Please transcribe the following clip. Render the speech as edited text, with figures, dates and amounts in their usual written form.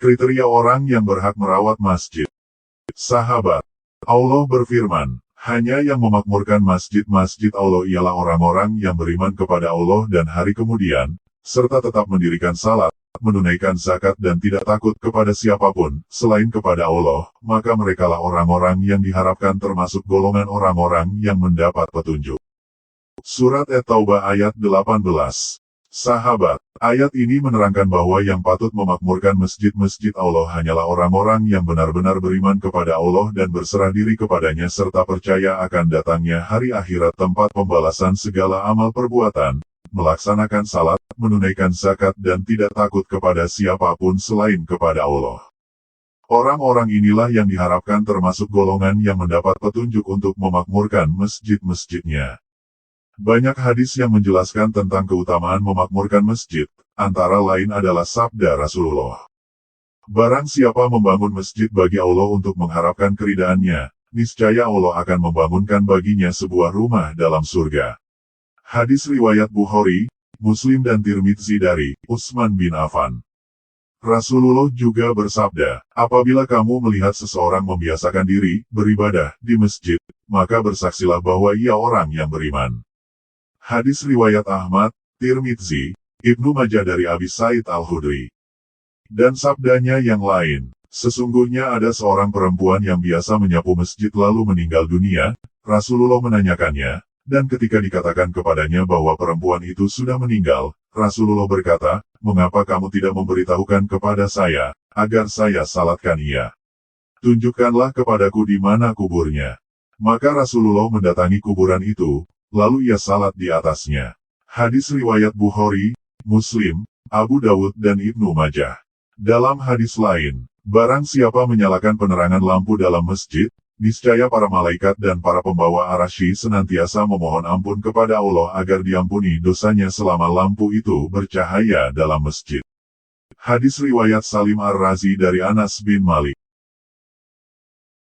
Kriteria orang yang berhak merawat masjid. Sahabat, Allah berfirman, hanya yang memakmurkan masjid-masjid Allah ialah orang-orang yang beriman kepada Allah dan hari kemudian, serta tetap mendirikan salat, menunaikan zakat dan tidak takut kepada siapapun, selain kepada Allah, maka merekalah orang-orang yang diharapkan termasuk golongan orang-orang yang mendapat petunjuk. Surat At-Taubah ayat 18. Sahabat, ayat ini menerangkan bahwa yang patut memakmurkan masjid-masjid Allah hanyalah orang-orang yang benar-benar beriman kepada Allah dan berserah diri kepadanya serta percaya akan datangnya hari akhirat tempat pembalasan segala amal perbuatan, melaksanakan salat, menunaikan zakat dan tidak takut kepada siapapun selain kepada Allah. Orang-orang inilah yang diharapkan termasuk golongan yang mendapat petunjuk untuk memakmurkan masjid-masjidnya. Banyak hadis yang menjelaskan tentang keutamaan memakmurkan masjid, antara lain adalah sabda Rasulullah. Barang siapa membangun masjid bagi Allah untuk mengharapkan keridaannya, niscaya Allah akan membangunkan baginya sebuah rumah dalam surga. Hadis riwayat Bukhari, Muslim dan Tirmidzi dari Utsman bin Affan. Rasulullah juga bersabda, apabila kamu melihat seseorang membiasakan diri beribadah di masjid, maka bersaksilah bahwa ia orang yang beriman. Hadis riwayat Ahmad, Tirmidzi, Ibnu Majah dari Abi Sa'id Al-Khudri. Dan sabdanya yang lain, sesungguhnya ada seorang perempuan yang biasa menyapu masjid lalu meninggal dunia, Rasulullah menanyakannya, dan ketika dikatakan kepadanya bahwa perempuan itu sudah meninggal, Rasulullah berkata, mengapa kamu tidak memberitahukan kepada saya, agar saya salatkan ia? Tunjukkanlah kepadaku di mana kuburnya. Maka Rasulullah mendatangi kuburan itu, lalu ia salat di atasnya. Hadis riwayat Bukhari, Muslim, Abu Dawud dan Ibnu Majah. Dalam hadis lain, barang siapa menyalakan penerangan lampu dalam masjid, niscaya para malaikat dan para pembawa arasy senantiasa memohon ampun kepada Allah agar diampuni dosanya selama lampu itu bercahaya dalam masjid. Hadis riwayat Salim Ar-Razi dari Anas bin Malik.